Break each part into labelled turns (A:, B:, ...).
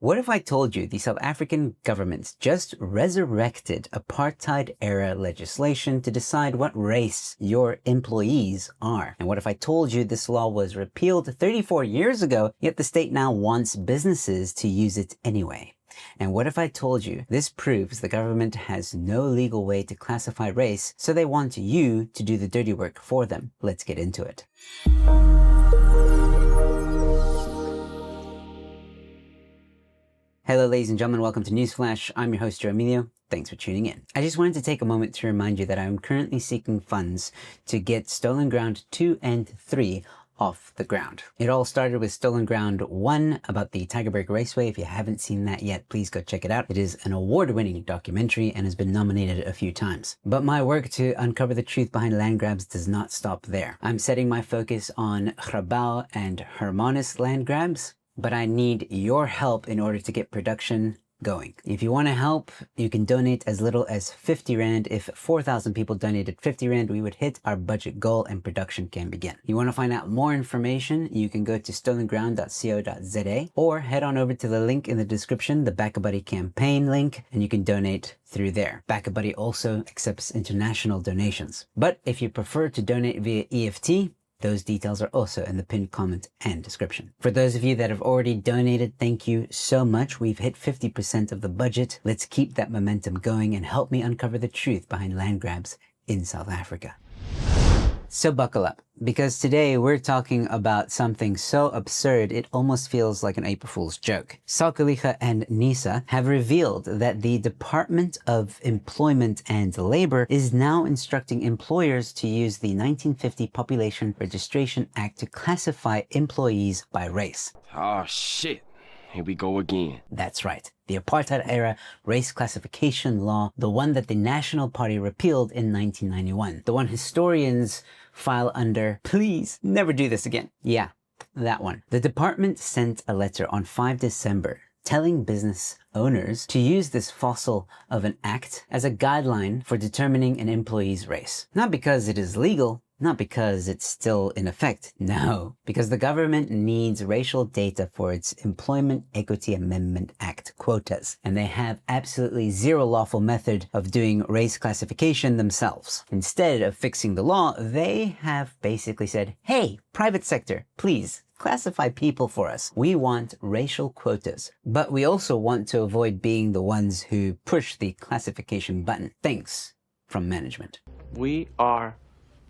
A: What if I told you the South African government just resurrected apartheid-era legislation to decide what race your employees are? And what if I told you this law was repealed 34 years ago, yet the state now wants businesses to use it anyway? And what if I told you this proves the government has no legal way to classify race, so they want you to do the dirty work for them? Let's get into it. Hello ladies and gentlemen, welcome to Newsflash. I'm your host, Emilio. Thanks for tuning in. I just wanted to take a moment to remind you that I am currently seeking funds to get Stolen Ground 2 and 3 off the ground. It all started with Stolen Ground 1 about the Tygerberg Raceway. If you haven't seen that yet, please go check it out. It is an award-winning documentary and has been nominated a few times. But my work to uncover the truth behind land grabs does not stop there. I'm setting my focus on Grabouw and Hermanus land grabs, but I need your help in order to get production going. If you want to help, you can donate as little as 50 Rand. If 4,000 people donated 50 Rand, we would hit our budget goal and production can begin. You want to find out more information, you can go to stolenground.co.za or head on over to the link in the description, the BackaBuddy campaign link, and you can donate through there. BackaBuddy also accepts international donations. But if you prefer to donate via EFT, those details are also in the pinned comment and description. For those of you that have already donated, thank you so much. We've hit 50% of the budget. Let's keep that momentum going and help me uncover the truth behind land grabs in South Africa. So buckle up, because today we're talking about something so absurd it almost feels like an April Fool's joke. Sakeliga and NEASA have revealed that the Department of Employment and Labor is now instructing employers to use the 1950 Population Registration Act to classify employees by race.
B: Oh shit, here we go again.
A: That's right. The apartheid-era race classification law, the one that the National Party repealed in 1991. The one historians file under, please never do this again. Yeah, that one. The department sent a letter on 5 December telling business owners to use this fossil of an act as a guideline for determining an employee's race. Not because it is legal, not because it's still in effect, no, because the government needs racial data for its Employment Equity Amendment Act, Quotas, and they have absolutely zero lawful method of doing race classification themselves. Instead of fixing the law, they have basically said, hey, private sector, please, classify people for us. We want racial quotas, but we also want to avoid being the ones who push the classification button. Thanks from management.
B: We are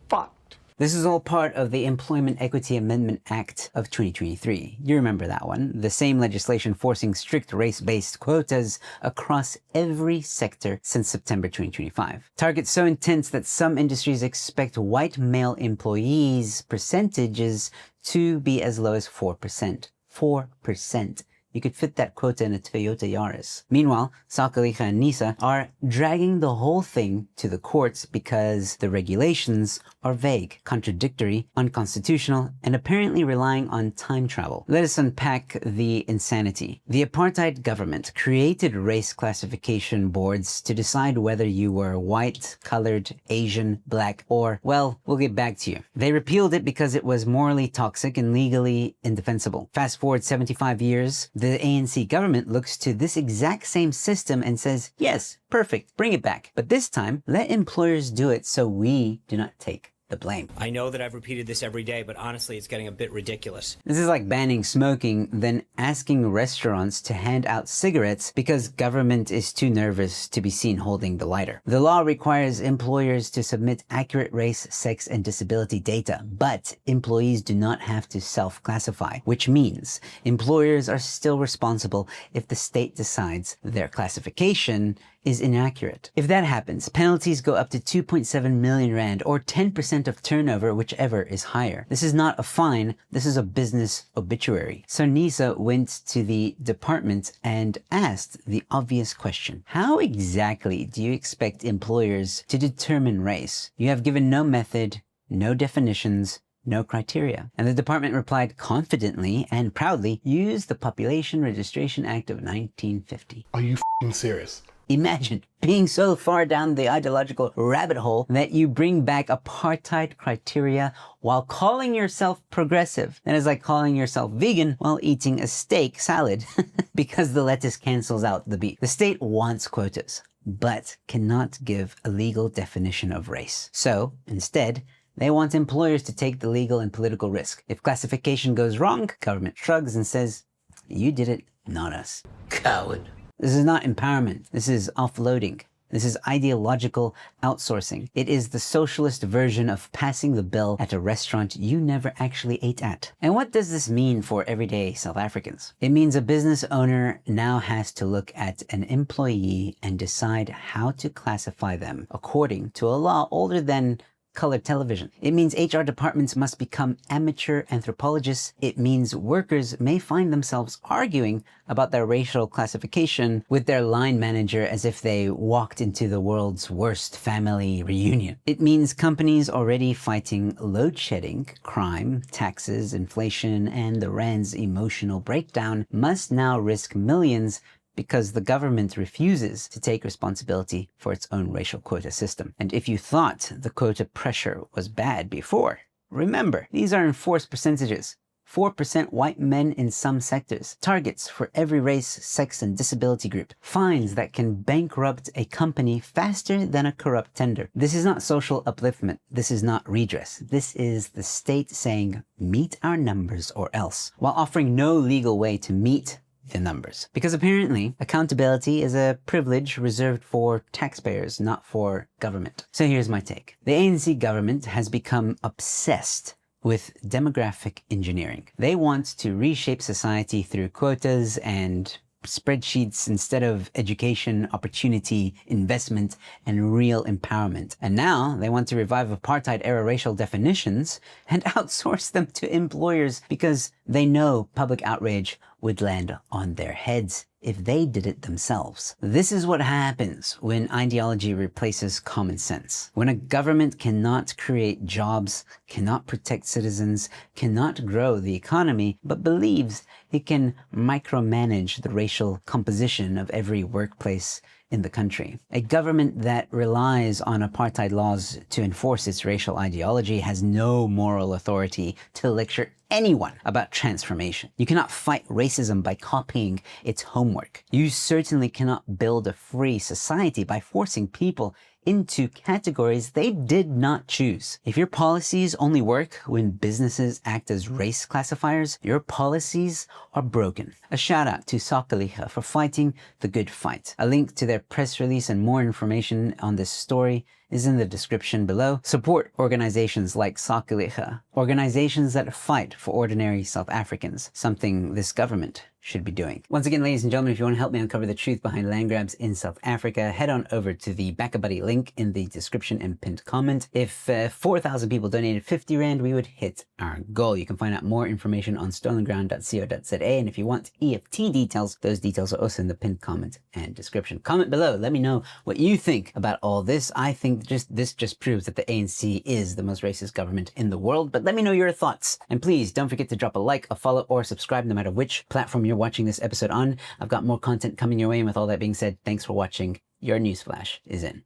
B: fucked.
A: This is all part of the Employment Equity Amendment Act of 2023. You remember that one. The same legislation forcing strict race-based quotas across every sector since September 2025. Targets so intense that some industries expect white male employees' percentages to be as low as 4%. 4%. You could fit that quota in a Toyota Yaris. Meanwhile, Sakeliga and NEASA are dragging the whole thing to the courts because the regulations are vague, contradictory, unconstitutional, and apparently relying on time travel. Let us unpack the insanity. The apartheid government created race classification boards to decide whether you were white, colored, Asian, black, or, well, we'll get back to you. They repealed it because it was morally toxic and legally indefensible. Fast forward 75 years, the ANC government looks to this exact same system and says, yes, perfect, bring it back. But this time, let employers do it so we do not take the blame.
C: I know that I've repeated this every day, but honestly, it's getting a bit ridiculous.
A: This is like banning smoking, then asking restaurants to hand out cigarettes because government is too nervous to be seen holding the lighter. The law requires employers to submit accurate race, sex, and disability data, but employees do not have to self-classify, which means employers are still responsible if the state decides their classification is inaccurate. If that happens, penalties go up to 2.7 million Rand or 10% of turnover, whichever is higher. This is not a fine, this is a business obituary. So NEASA went to the department and asked the obvious question. How exactly do you expect employers to determine race? You have given no method, no definitions, no criteria. And the department replied confidently and proudly, use the Population Registration Act of 1950.
D: Are you f***ing serious?
A: Imagine being so far down the ideological rabbit hole that you bring back apartheid criteria while calling yourself progressive. That is like calling yourself vegan while eating a steak salad because the lettuce cancels out the beef. The state wants quotas, but cannot give a legal definition of race. So instead, they want employers to take the legal and political risk. If classification goes wrong, government shrugs and says, you did it, not us. Coward. This is not empowerment. This is offloading. This is ideological outsourcing. It is the socialist version of passing the bill at a restaurant you never actually ate at. And what does this mean for everyday South Africans? It means a business owner now has to look at an employee and decide how to classify them according to a law older than colored television. It means HR departments must become amateur anthropologists. It means workers may find themselves arguing about their racial classification with their line manager as if they walked into the world's worst family reunion. It means companies already fighting load shedding, crime, taxes, inflation, and the rand's emotional breakdown must now risk millions because the government refuses to take responsibility for its own racial quota system. And if you thought the quota pressure was bad before, remember, these are enforced percentages. 4% white men in some sectors, targets for every race, sex, and disability group, fines that can bankrupt a company faster than a corrupt tender. This is not social upliftment. This is not redress. This is the state saying, meet our numbers or else, while offering no legal way to meet the numbers. Because apparently, accountability is a privilege reserved for taxpayers, not for government. So here's my take. The ANC government has become obsessed with demographic engineering. They want to reshape society through quotas and spreadsheets instead of education, opportunity, investment, and real empowerment. And now they want to revive apartheid-era racial definitions and outsource them to employers because they know public outrage would land on their heads if they did it themselves. This is what happens when ideology replaces common sense. When a government cannot create jobs, cannot protect citizens, cannot grow the economy, but believes it can micromanage the racial composition of every workplace in the country. A government that relies on apartheid laws to enforce its racial ideology has no moral authority to lecture anyone about transformation. You cannot fight racism by copying its homework. You certainly cannot build a free society by forcing people into categories they did not choose. If your policies only work when businesses act as race classifiers, your policies are broken. A shout out to Sakalicha for fighting the good fight. A link to their press release and more information on this story is in the description below. Support organizations like Sakalicha, organizations that fight for ordinary South Africans, something this government should be doing. Once again, ladies and gentlemen, if you want to help me uncover the truth behind land grabs in South Africa, head on over to the BackaBuddy link in the description and pinned comment. If 4,000 people donated 50 Rand, we would hit our goal. You can find out more information on stolenground.co.za, and if you want EFT details, those details are also in the pinned comment and description. Comment below, let me know what you think about all this. I think this just proves that the ANC is the most racist government in the world, but let me know your thoughts. And please don't forget to drop a like, a follow, or subscribe no matter which platform you're watching this episode on. I've got more content coming your way, and with all that being said, thanks for watching. Your Newsflash is in.